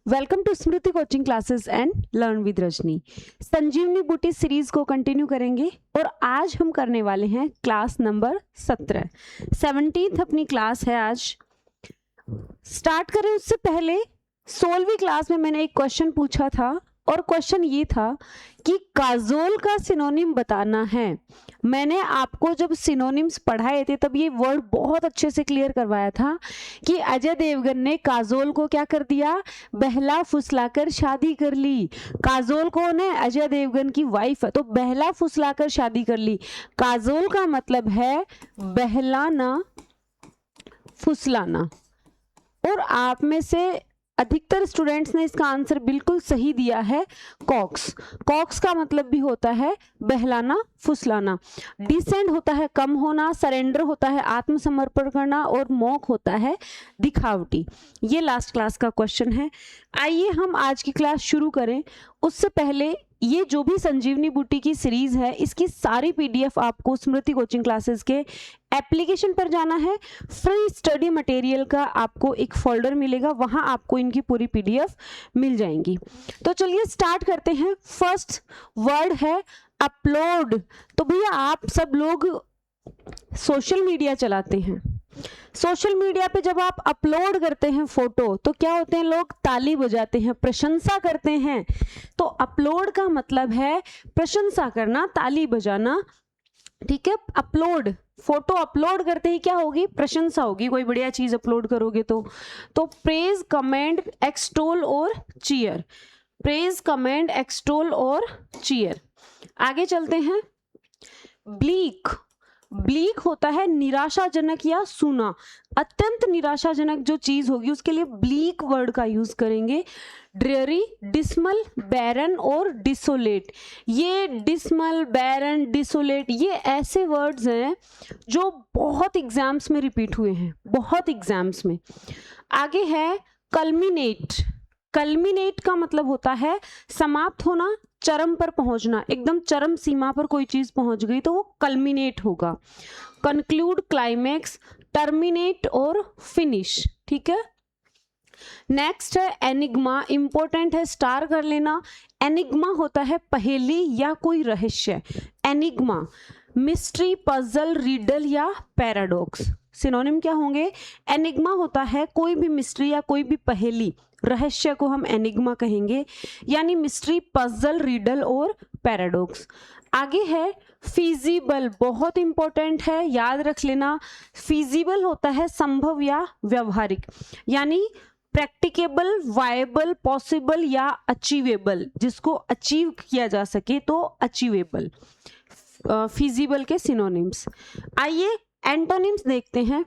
Welcome to Smriti coaching classes and learn with Rajni. संजीवनी बूटी series को कंटिन्यू करेंगे और आज हम करने वाले हैं क्लास नंबर 17 अपनी क्लास है। आज स्टार्ट करें उससे पहले 16वीं क्लास में मैंने एक क्वेश्चन पूछा था और क्वेश्चन ये था कि काजोल का सिनोनिम बताना है। मैंने आपको जब सिनोनिम्स पढ़ाए थे तब ये वर्ड बहुत अच्छे से क्लियर करवाया था कि अजय देवगन ने काजोल को क्या कर दिया, बहला फुसलाकर शादी कर ली। काजोल कौन है? अजय देवगन की वाइफ है, तो बहला फुसलाकर शादी कर ली। काजोल का मतलब है बहलाना फुसलाना। और आप में से अधिकतर स्टूडेंट्स ने इसका आंसर बिल्कुल सही दिया है, कॉक्स। कॉक्स का मतलब भी होता है बहलाना फुसलाना। डिसेंड होता है कम होना, सरेंडर होता है आत्मसमर्पण करना और मॉक होता है दिखावटी। ये लास्ट क्लास का क्वेश्चन है। आइए हम आज की क्लास शुरू करें। उससे पहले ये जो भी संजीवनी बूटी की सीरीज है इसकी सारी पीडीएफ आपको स्मृति कोचिंग क्लासेस के एप्लीकेशन पर जाना है। फ्री स्टडी मटेरियल का आपको एक फोल्डर मिलेगा, वहां आपको इनकी पूरी पीडीएफ मिल जाएंगी। तो चलिए स्टार्ट करते हैं। फर्स्ट वर्ड है अपलोड। तो भैया आप सब लोग सोशल मीडिया चलाते हैं। सोशल मीडिया पे जब आप अपलोड करते हैं फोटो तो क्या होते हैं, लोग ताली बजाते हैं, प्रशंसा करते हैं। तो अपलोड का मतलब है प्रशंसा करना, ताली बजाना। ठीक है, अपलोड, फोटो अपलोड करते ही क्या होगी, प्रशंसा होगी। कोई बढ़िया चीज अपलोड करोगे तो प्रेज, कमेंट, एक्सटोल और चीयर। प्रेज, कमेंट, एक्सटोल और चीयर। आगे चलते हैं। ब्लीक। ब्लीक होता है निराशाजनक या सूना। अत्यंत निराशाजनक जो चीज होगी उसके लिए ब्लीक वर्ड का यूज करेंगे। ड्रेरी, डिस्मल, बैरन और डिसोलेट। ये डिस्मल, बैरन, डिसोलेट ये ऐसे वर्ड्स हैं जो बहुत एग्जाम्स में रिपीट हुए हैं, बहुत एग्जाम्स में। आगे है कल्मिनेट। कल्मिनेट का मतलब होता है समाप्त होना, चरम पर पहुंचना। एकदम चरम सीमा पर कोई चीज पहुंच गई तो वो कल्मिनेट होगा। कंक्लूड, क्लाइमेक्स, टर्मिनेट और फिनिश। ठीक है। नेक्स्ट है एनिग्मा। इंपॉर्टेंट है, स्टार कर लेना। एनिग्मा होता है पहेली या कोई रहस्य। एनिग्मा, मिस्ट्री, पजल, रिडल या पैराडॉक्स। सिनोनिम क्या होंगे? एनिग्मा होता है कोई भी मिस्ट्री या कोई भी पहेली, रहस्य को हम एनिग्मा कहेंगे, यानी मिस्ट्री, पजल, रिडल और पैराडॉक्स। आगे है फीजिबल। बहुत इंपॉर्टेंट है, याद रख लेना। फीजिबल होता है संभव या व्यवहारिक, यानी प्रैक्टिकेबल, वायबल, पॉसिबल या अचीवेबल, जिसको अचीव किया जा सके तो अचीवेबल। फीजिबल के सिनोनिम्स। आइए एंटोनिम्स देखते हैं।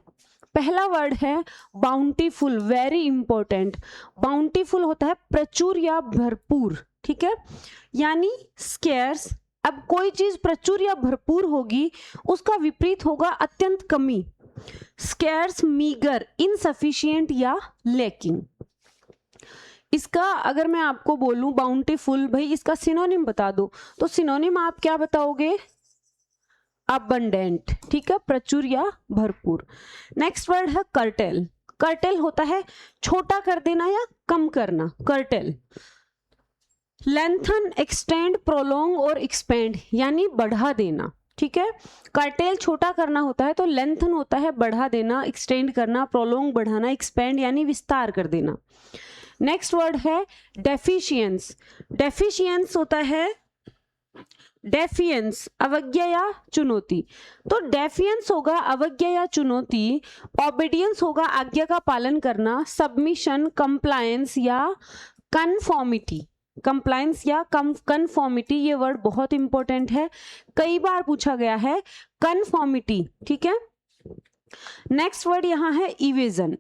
पहला वर्ड है बाउंटीफुल। Very important. बाउंटीफुल होता है प्रचुर या भरपूर। ठीक है, यानी स्केर्स। अब कोई चीज प्रचुर या भरपूर होगी उसका विपरीत होगा अत्यंत कमी। स्केर्स, मीगर, इनसफिशिएंट या लैकिंग। इसका अगर मैं आपको बोलूं बाउंटीफुल, भाई इसका सिनोनिम बता दो, तो सिनोनिम आप क्या बताओगे? अबंडेंट। ठीक है, प्रचुर या भरपूर। नेक्स्ट वर्ड है कर्टेल। कर्टेल होता है छोटा कर देना या कम करना, कर्टेल। लेंथन, एक्सटेंड, प्रोलोंग और एक्सपेंड, यानी बढ़ा देना। ठीक है, कर्टेल छोटा करना होता है तो लेंथन होता है बढ़ा देना, एक्सटेंड करना, प्रोलोंग बढ़ाना, एक्सपेंड यानी विस्तार कर देना। नेक्स्ट वर्ड है डेफिशिएंस। डेफिशिएंस होता है डेफियंस, अवज्ञा या चुनौती। तो डेफियंस होगा अवज्ञा या चुनौती। ओबीडियंस होगा आज्ञा का पालन करना। सबमिशन, कंप्लायंस या कन्फॉर्मिटी। कंप्लायंस या कन्फॉर्मिटी, ये वर्ड बहुत इंपॉर्टेंट है, कई बार पूछा गया है। कन्फॉर्मिटी। ठीक है। नेक्स्ट वर्ड यहां है इवेजन।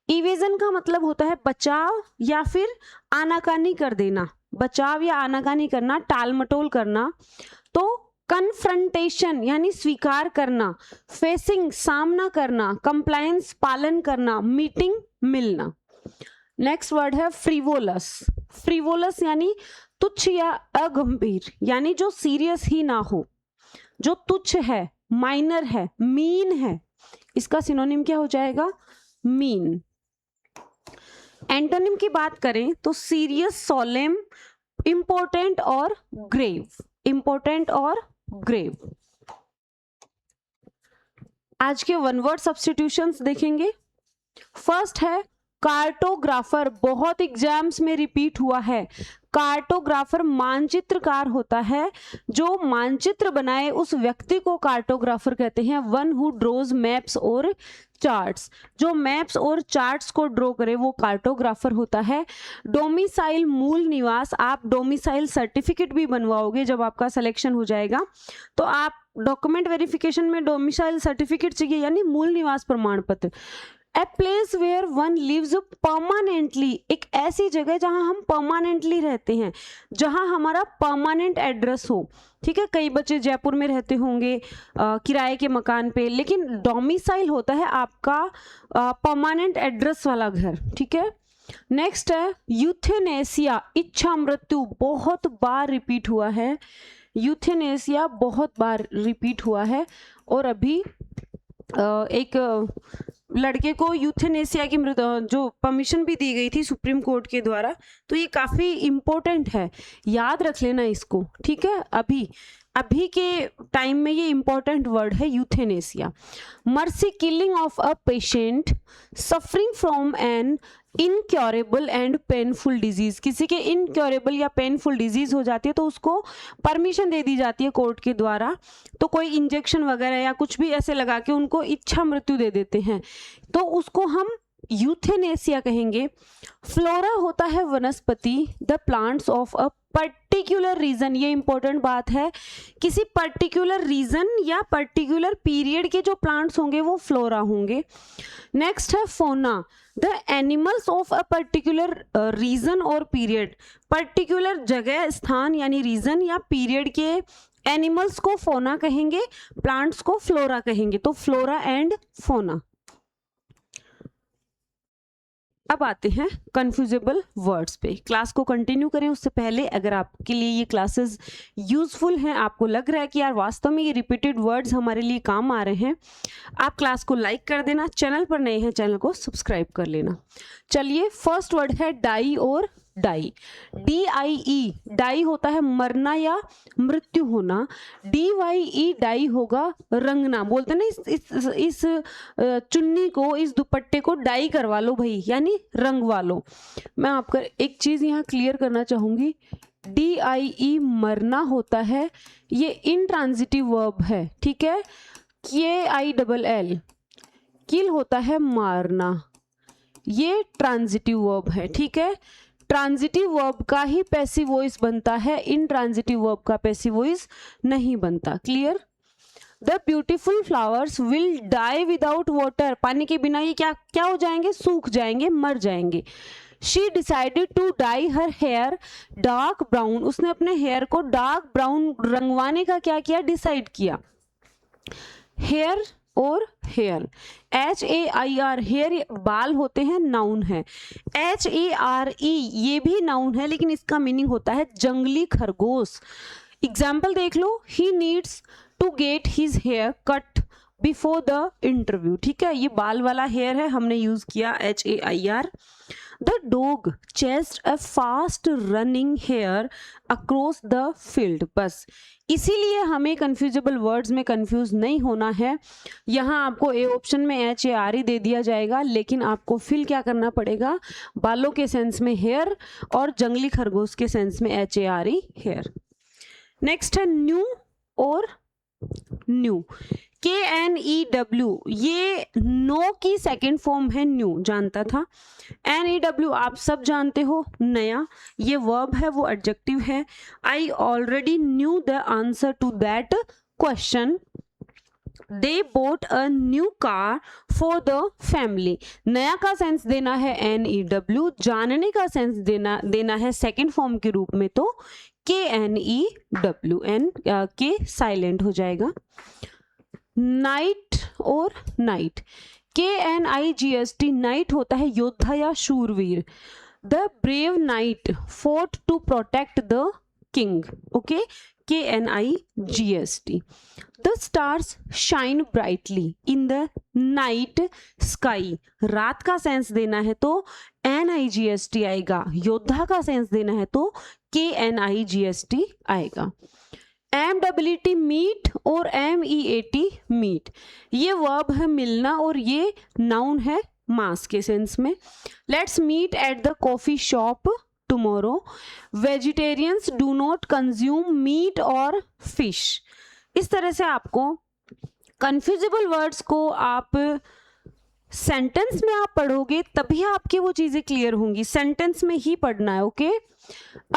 इवेजन का मतलब होता है बचाव या फिर आनाकानी कर देना। बचाव या आनाकानी करना, टाल मटोल करना। तो कन्फ्रंटेशन यानी स्वीकार करना। फेसिंग, सामना करना। कंप्लायंस, पालन करना। मीटिंग, मिलना। नेक्स्ट वर्ड है फ्रीवोलस। फ्रीवोलस यानी तुच्छ या अगंभीर, यानी जो सीरियस ही ना हो, जो तुच्छ है, माइनर है, मीन है। इसका सिनोनिम क्या हो जाएगा? मीन। एंटोनिम की बात करें तो सीरियस, सोलेम, इंपॉर्टेंट और ग्रेव, इंपॉर्टेंट और ग्रेव। आज के वन वर्ड सब्स्टिट्यूशंस देखेंगे। फर्स्ट है कार्टोग्राफर, बहुत एग्जाम्स में रिपीट हुआ है। कार्टोग्राफर मानचित्रकार होता है, जो मानचित्र बनाए उस व्यक्ति को कार्टोग्राफर कहते हैं। वन हु ड्रोज मैप्स और चार्ट्स, जो मैप्स और चार्ट्स को ड्रॉ करे वो कार्टोग्राफर होता है। डोमिसाइल, मूल निवास, आप डोमिसाइल सर्टिफिकेट भी बनवाओगे जब आपका सिलेक्शन हो जाएगा, तो आप डॉक्यूमेंट वेरिफिकेशन में डोमिसाइल सर्टिफिकेट चाहिए, यानी मूल निवास प्रमाण पत्र। A place where one lives permanently, एक ऐसी जगह जहां हम परमानेंटली रहते हैं, जहां हमारा परमानेंट एड्रेस हो। ठीक है, कई बच्चे जयपुर में रहते होंगे किराए के मकान पे, लेकिन डोमिसाइल होता है आपका परमानेंट एड्रेस वाला घर। ठीक है, नेक्स्ट है यूथेनेसिया, इच्छा मृत्यु, बहुत बार रिपीट हुआ है। यूथेनेसिया बहुत बार रिपीट हुआ है, और अभी एक लड़के को यूथेनेसिया की जो परमिशन भी दी गई थी सुप्रीम कोर्ट के द्वारा, तो ये काफी इम्पोर्टेंट है, याद रख लेना इसको। ठीक है, अभी के टाइम में ये इंपॉर्टेंट वर्ड है euthanasia. Mercy, killing of a patient suffering from an incurable and painful disease, किसी के इनक्योरेबल या पेनफुल डिजीज हो जाती है तो उसको परमिशन दे दी जाती है कोर्ट के द्वारा, तो कोई इंजेक्शन वगैरह या कुछ भी ऐसे लगा के उनको इच्छा मृत्यु दे देते हैं, तो उसको हम यूथेनेसिया कहेंगे। फ्लोरा होता है वनस्पति, the plants of a particular region, ये इंपॉर्टेंट बात है, किसी पर्टिकुलर रीजन या पर्टिकुलर पीरियड के जो प्लांट्स होंगे वो फ्लोरा होंगे। नेक्स्ट है fauna, the animals of a particular region और पीरियड, पर्टिकुलर जगह, स्थान यानी रीजन या पीरियड के एनिमल्स को फोना कहेंगे, प्लांट्स को फ्लोरा कहेंगे, तो फ्लोरा एंड फोना। अब आते हैं कंफ्यूजेबल वर्ड्स पे। क्लास को कंटिन्यू करें उससे पहले, अगर आपके लिए ये क्लासेस यूजफुल हैं, आपको लग रहा है कि यार वास्तव में ये रिपीटेड वर्ड्स हमारे लिए काम आ रहे हैं, आप क्लास को लाइक कर देना, चैनल पर नए हैं चैनल को सब्सक्राइब कर लेना। चलिए, फर्स्ट वर्ड है डाई और डाई, DIE, डाई होता है मरना या मृत्यु होना, DYE डाई होगा रंगना, बोलते ना इस चुन्नी को, इस दुपट्टे को डाई करवा लो भाई, यानी रंगवा लो। मैं आपको एक चीज यहाँ क्लियर करना चाहूंगी, DIE मरना होता है, ये इनट्रांजिटिव वर्ब है। ठीक है, KILL किल होता है मारना, ये ट्रांजिटिव वर्ब है। ठीक है, ट्रांजिटिव वर्ब का ही पैसिव वॉइस बनता है, इनट्रांजिटिव वर्ब का पैसिव वॉइस नहीं बनता। Clear? The beautiful flowers will die without water, पानी के बिना ये क्या हो जाएंगे, सूख जाएंगे, मर जाएंगे। She decided to dye her hair dark brown, उसने अपने हेयर को डार्क ब्राउन रंगवाने का क्या किया, डिसाइड किया। हेयर और हेयर, HAIR, हेयर बाल होते हैं, नाउन है। HARE ये भी नाउन है, लेकिन इसका मीनिंग होता है जंगली खरगोश। एग्जाम्पल देख लो, he needs to get his hair cut before the interview. ठीक है, ये बाल वाला हेयर है, हमने यूज किया HAIR। The dog chased a fast running hare across the field, बस इसीलिए हमें कंफ्यूजेबल वर्ड्स में कंफ्यूज नहीं होना है। यहाँ आपको ए ऑप्शन में HARE दे दिया जाएगा, लेकिन आपको फिल क्या करना पड़ेगा, बालों के सेंस में हेयर और जंगली खरगोश के सेंस में HARE हेयर। नेक्स्ट है न्यू और न्यू, KNEW, ये नो की सेकेंड फॉर्म है न्यू, जानता था। NEW आप सब जानते हो, नया, ये वर्ब है, वो एडजेक्टिव है। I already knew the answer to that question, they bought a new car for the family, नया का सेंस देना है NEW, जानने का सेंस देना है सेकेंड फॉर्म के रूप में तो KNEW, के साइलेंट हो जाएगा। नाइट और नाइट, KNIGHT, नाइट होता है योद्धा या शूरवीर। The brave knight fought to protect the king, okay, KNIGHT। The stars shine brightly in the night sky, रात का सेंस देना है तो NIGST आएगा, योद्धा का सेंस देना है तो KNIGST आएगा। MEAT मीट और MEAT मीट, ये वर्ब है मिलना और ये नाउन है मास के सेंस में। Let's meet at the coffee shop tomorrow. Vegetarians do not consume meat और फिश। इस तरह से आपको कन्फ्यूजिबल वर्ड्स को आप सेंटेंस में आप पढ़ोगे तभी आपकी वो चीजें क्लियर होंगी, सेंटेंस में ही पढ़ना है। ओके,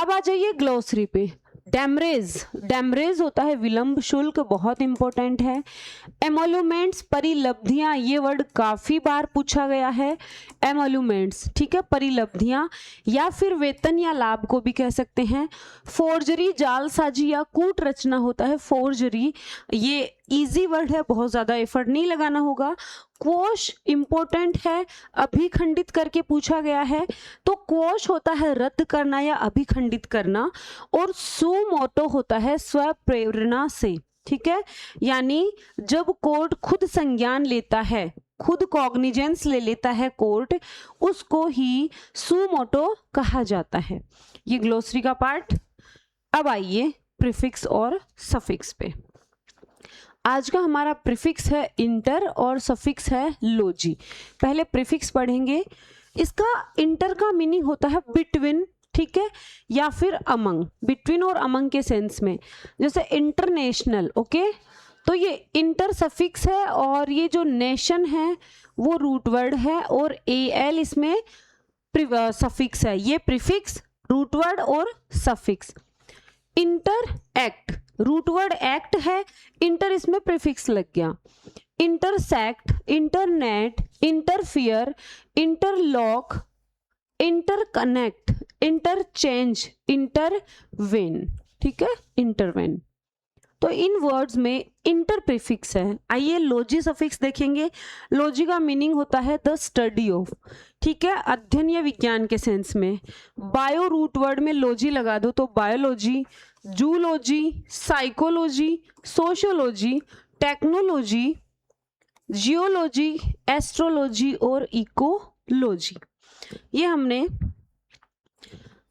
अब आ जाइए ग्लोसरी पे। डैमरेज, डैमरेज होता है विलंब शुल्क, बहुत इंपॉर्टेंट है। एमोल्यूमेंट्स, परिलब्धियां, ये वर्ड काफी बार पूछा गया है। एमोल्यूमेंट्स, ठीक है, परिलब्धियां या फिर वेतन या लाभ को भी कह सकते हैं। फोर्जरी, जालसाजी या कूट रचना होता है फोर्जरी, ये इजी वर्ड है, बहुत ज्यादा एफर्ट नहीं लगाना होगा। क्वोश इंपॉर्टेंट है, अभिखंडित करके पूछा गया है, तो क्वोश होता है रद्द करना या अभिखंडित करना, और सुमोटो होता है स्वप्रेरणा से, ठीक है, यानी जब कोर्ट खुद संज्ञान लेता है, खुद कॉग्निजेंस ले लेता है कोर्ट, उसको ही सुमोटो कहा जाता है। ये ग्लोसरी का पार्ट। अब आइए प्रीफिक्स और सफिक्स पे। आज का हमारा प्रीफिक्स है इंटर और सफिक्स है लोजी। पहले प्रीफिक्स पढ़ेंगे। इसका इंटर का मीनिंग होता है बिटवीन, ठीक है, या फिर अमंग, बिटवीन और अमंग के सेंस में, जैसे इंटरनेशनल। ओके, तो ये इंटर सफिक्स है और ये जो नेशन है वो रूट वर्ड है और AL इसमें सफिक्स है। ये प्रीफिक्स, रूट वर्ड और suffix. Inter act, root word act है, इंटर इसमें प्रीफिक्स लग गया। Intersect, internet, interfere, interlock, interconnect, interchange, intervene, ठीक है, इंटरवेन। तो इन वर्ड्स में इंटर प्रीफिक्स है। आइए लोजी सफिक्स देखेंगे। लोजी का मीनिंग होता है द स्टडी ऑफ, ठीक है, अध्ययन या विज्ञान के सेंस में। बायो रूट वर्ड में लोजी लगा दो तो biology, zoology, psychology, sociology, technology, geology, astrology और इकोलॉजी। ये हमने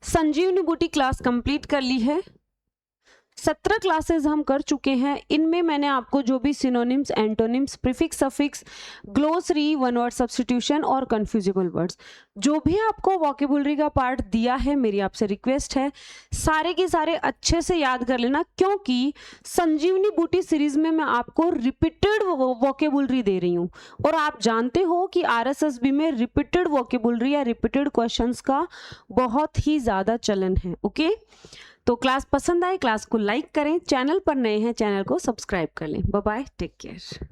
संजीवनी बूटी क्लास कंप्लीट कर ली है। 17 क्लासेस हम कर चुके हैं। इनमें मैंने आपको जो भी synonyms, antonyms, prefix, suffix, glossary, one word substitution और कन्फ्यूजिबल वर्ड्स, जो भी आपको वोकेबुलरी का पार्ट दिया है, मेरी आपसे रिक्वेस्ट है सारे के सारे अच्छे से याद कर लेना, क्योंकि संजीवनी बूटी सीरीज में मैं आपको रिपीटेड वोकेबुलरी दे रही हूँ और आप जानते हो कि RSSB में रिपीटेड वोकेबुलरी या रिपीटेड क्वेश्चंस का बहुत ही ज़्यादा चलन है। ओके, तो क्लास पसंद आए, क्लास को लाइक करें, चैनल पर नए हैं चैनल को सब्सक्राइब कर लें। Bye bye, take care.